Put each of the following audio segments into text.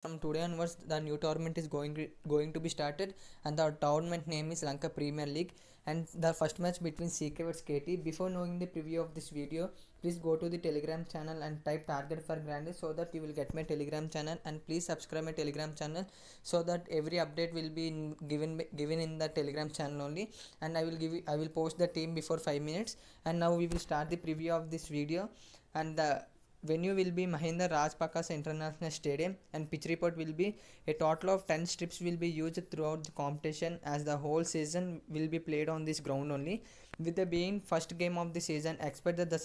From today onwards, the new tournament is going to be started, and the tournament name is Lanka Premier League. And the first match between CK vs KT. Before knowing the preview of this video, please go to the Telegram channel and type target for Grande so that you will get my Telegram channel. And please subscribe my Telegram channel so that every update will be given in the Telegram channel only. And I will post the team before 5 minutes. And now we will start the preview of this video. And the venue will be Mahindra Rajapaksa International Stadium, and pitch report will be a total of 10 strips will be used throughout the competition, as the whole season will be played on this ground only. With the being first game of the season, expect that the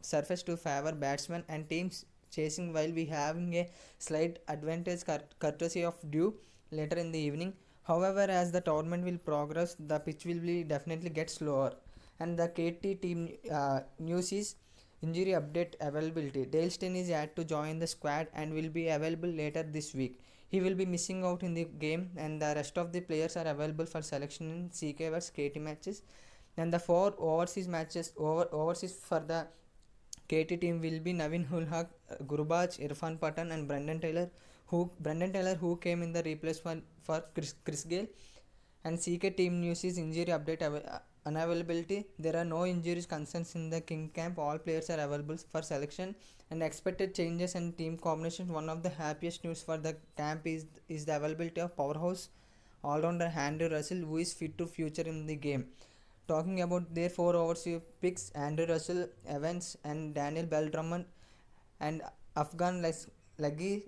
surface to favor batsmen and teams chasing, while we having a slight advantage courtesy of dew later in the evening. However, as the tournament will progress, the pitch will be definitely get slower. And the KT team news is injury update availability. Dale Steyn is yet to join the squad and will be available later this week. He will be missing out in the game, and the rest of the players are available for selection in CK vs KT matches. And the four overseas for the KT team will be Navin Hulhaq, Gurbaj, Irfan Pathan, and Brendan Taylor who came in the replacement for Chris Gale. And CK team news is injury update unavailability. There are no injuries concerns in the King camp. All players are available for selection. And expected changes and team combinations. One of the happiest news for the camp is the availability of powerhouse all-rounder Andrew Russell, who is fit to future in the game. Talking about their four overseas picks, Andrew Russell, Evans, and Daniel Bell Drummond, and Afghan Lagi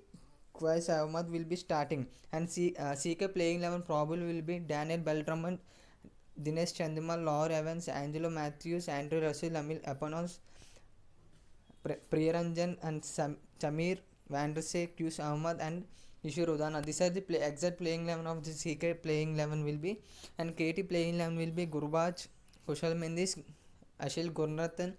Quais Ahmad will be starting. And CK playing 11 probably will be Daniel Bell Drummond, Dinesh Chandimal, Laur Evans, Angelo Matthews, Andrew Russell, Amil Epanos, Priyaranjan, and Samir Vanderse, Qs Ahmad, and Ishur Udana. These are the exact playing 11 of the CK playing 11 will be. And KT playing 11 will be Gurbaj, Kushal Mendis, Ashil Gurnathan,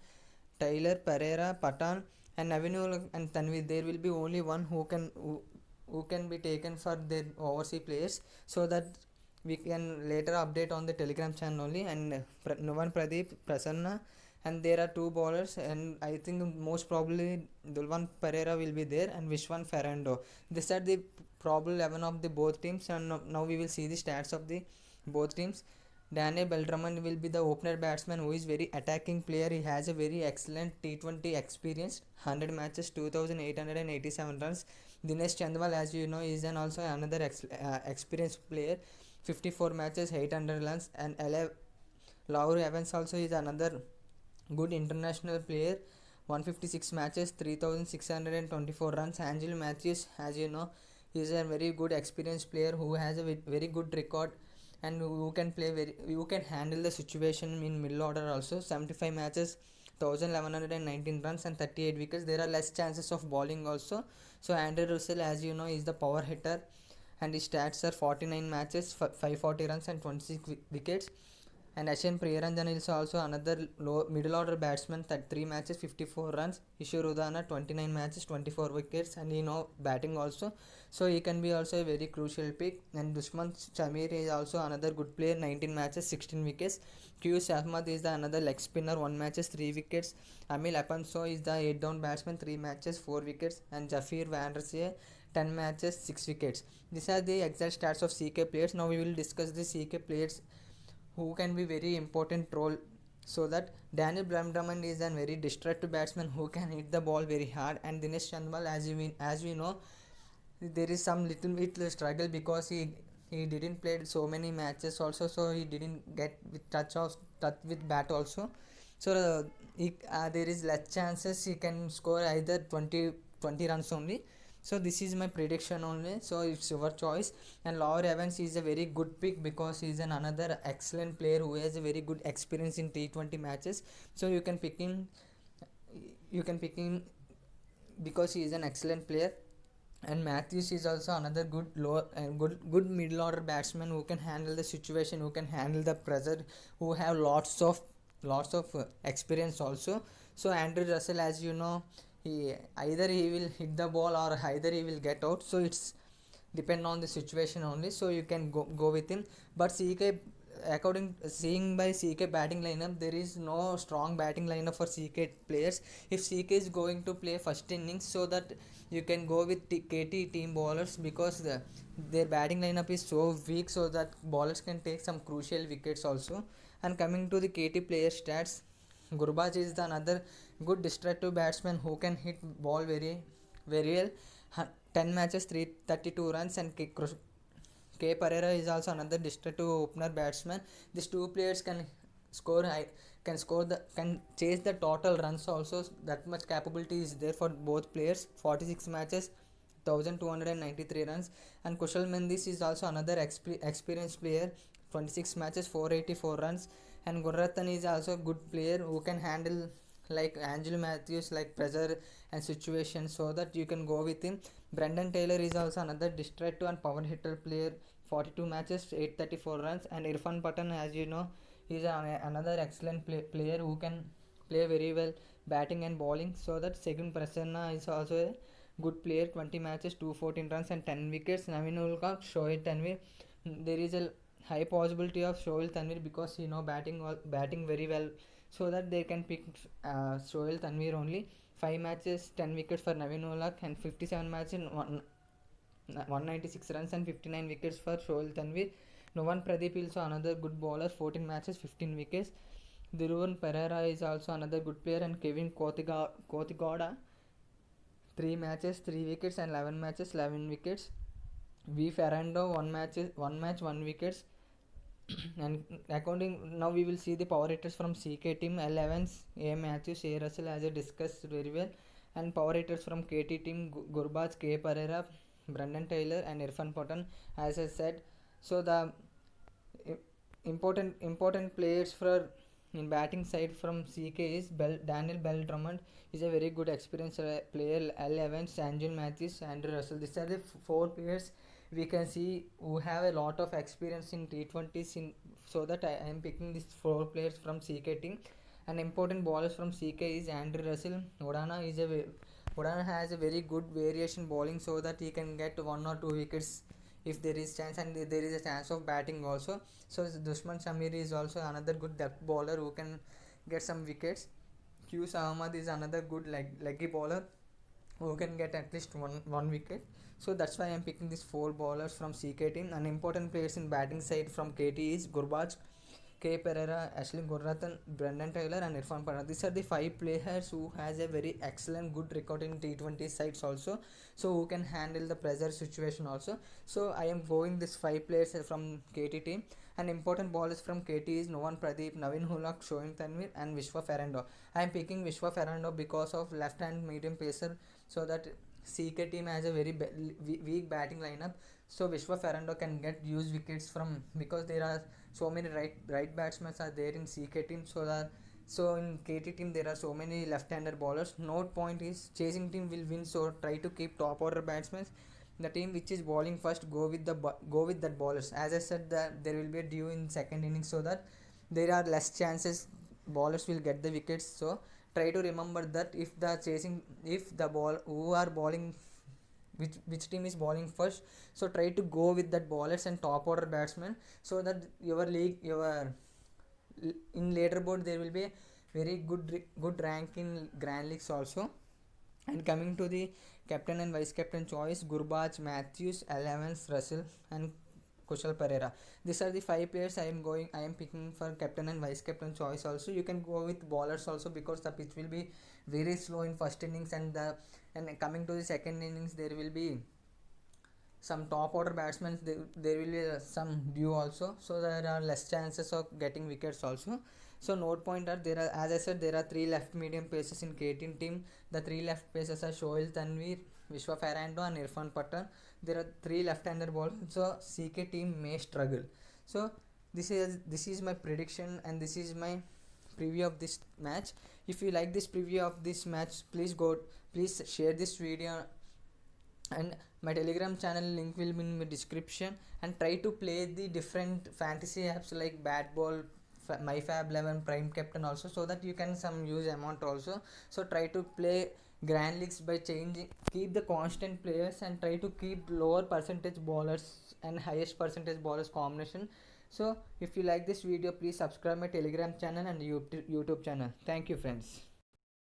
Taylor, Pereira, Patan, and Avenue and Tanvi. There will be only one who can be taken for their overseas players, so that we can later update on the Telegram channel only. And Nuvan Pradeep, Prasanna, and there are two bowlers, and I think most probably Dulwan Pereira will be there, and Vishwan Ferrando. These are the probable 11 of the both teams, and now we will see the stats of the both teams. Daniel Beltraman will be the opener batsman, who is very attacking player. He has a very excellent T20 experience, 100 matches, 2,887 runs. Dinesh Chandimal, as you know, is also another experienced player, 54 matches, 800 runs. And Laur Evans also is another good international player, 156 matches, 3,624 runs. Angelo Matthews, as you know, is a very good experienced player who has a very good record, and who can handle the situation in middle order also. 75 matches, 1,119 runs, and 38 wickets. There are less chances of bowling also. So Andrew Russell, as you know, is the power hitter, and his stats are 49 matches, 540 runs, and 26 wickets. And Ashin Priyaranjan is also another middle order batsman, 3 matches, 54 runs. Ishur Udana, 29 matches, 24 wickets, and batting also. So he can be also a very crucial pick. And Dushman Chamir is also another good player, 19 matches, 16 wickets. Qs Ahmad is the another leg spinner, 1 matches, 3 wickets. Amil Apanso is the 8 down batsman, 3 matches, 4 wickets. And Jafir Vanderse, 10 matches, 6 wickets. These are the exact stats of CK players. Now we will discuss the CK players who can be very important role. So that Daniel Drummond is a very destructive batsman who can hit the ball very hard. And Dinesh Chandimal, as we know, there is some little bit struggle because he didn't play so many matches also, so he didn't get with touch with bat also. So there is less chances he can score either 20 runs only. So this is my prediction only, so it's your choice. And Laur Evans is a very good pick because he is another excellent player who has a very good experience in T20 matches. So you can pick him because he is an excellent player. And Matthews is also another good lower and good middle order batsman who can handle the situation, who can handle the pressure, who have lots of experience also. So Andrew Russell, as you know, he either he will hit the ball or either he will get out. So it's depend on the situation only. So you can go with him. But seeing by CK batting lineup, there is no strong batting lineup for CK players. If CK is going to play first innings, so that you can go with KT team bowlers because their batting lineup is so weak, so that bowlers can take some crucial wickets also. And coming to the KT player stats, Gurbaj is the another good destructive batsman who can hit ball very well. 10 matches, 332 runs, and K. Pereira is also another destructive opener batsman. These two players score can chase the total runs also. That much capability is there for both players. 46 matches, 1293 runs. And Kushal Mendis is also another experienced player. 26 matches, 484 runs. And Gurrathan is also a good player who can handle like Angelo Matthews, like pressure and situation, so that you can go with him. Brendan Taylor is also another destructive and power hitter player. 42 matches, 834 runs. And Irfan Pathan, as you know, is another excellent player who can play very well batting and bowling. So that Segun Prasanna is also a good player. 20 matches, 214 runs, and 10 wickets. Naveen Ulka, Shoaib Tanvir. There is a high possibility of Shoaib Tanvir because he know batting very well, so that they can pick Shoaib Tanvir only. 5 matches, 10 wickets for Naveen Ulak, and 57 matches, 196 runs and 59 wickets for Shoaib Tanvir. Novan Pradeep is also another good bowler. 14 matches, 15 wickets. Dhiruvan Pereira is also another good player, and Kevin Kothigada, 3 matches, 3 wickets, and 11 matches, 11 wickets. V. Ferrando, 1 match, 1 wickets. And according now we will see the power hitters from CK team. L. Evans, A. Matthews, A. Russell, as I discussed very well. And power hitters from KT team, Gurbaj, K. Pereira, Brendan Taylor, and Irfan Pathan, as I said. So the important players for in batting side from CK is Daniel Bell Drummond is a very good experienced player. L. Evans, Angel Matthews, Andrew Russell. These are the 4 players we can see who have a lot of experience in T20s. So that I am picking these 4 players from CK team. And important bowlers from CK is Andrew Russell. Odana has a very good variation bowling, so that he can get 1 or 2 wickets if there is chance, and there is a chance of batting also. So Dushman Shamir is also another good depth bowler who can get some wickets. Qs Ahmad is another good leggy bowler who can get at least one wicket. So that's why I'm picking these 4 bowlers from CK team. And important players in batting side from KT is Gurbaj, K. Pereira, Ashley Gurrathan, Brendan Taylor, and Irfan Pathan. These are the 5 players who has a very excellent good record in T20 sides also, so who can handle the pressure situation also. So I am going this 5 players from KT team. And important bowlers from KT is Novan Pradeep, Naveen Ulak, Shoaib Tanvir, and Vishwa Ferrando. I am picking Vishwa Ferrando because of left hand medium pacer, so that CK team has a very weak batting lineup. So Vishwa Ferrando can get huge wickets from, because there are so many right batsmen are there in CK team. So in KT team there are so many left-hander bowlers. Note point is chasing team will win, so try to keep top order batsmen. The team which is bowling first, go with that bowlers. As I said, that there will be a dew in second innings, so that there are less chances bowlers will get the wickets. So try to remember that if the ball who are bowling, which team is bowling first, so try to go with that bowlers and top order batsmen, so that in later board there will be a very good rank in grand leagues also. And coming to the captain and vice captain choice, Gurbaj, Matthews, Evans, Russell, and Kushal Pereira. These are the 5 players I am picking for captain and vice captain choice also. You can go with bowlers also, because the pitch will be very slow in first innings, and coming to the second innings there will be some top order batsmen. There will be some dew also, so there are less chances of getting wickets also. So note point are, there are, as I said, there are 3 left medium paces in KT team. The 3 left paces are Shoaib Tanvir, Vishwa Ferrando, and Irfan Pathan. There are 3 left-hander bowlers, so CK team may struggle. So this is my prediction, and this is my preview of this match. If you like this preview of this match, please share this video, and my Telegram channel link will be in the description. And try to play the different fantasy apps like Bat Ball, MyFab11, Prime Captain also, so that you can some use amount also. So try to play grand leagues by keep the constant players, and try to keep lower percentage bowlers and highest percentage bowlers combination. So if you like this video, please subscribe my Telegram channel and YouTube channel. Thank you, friends.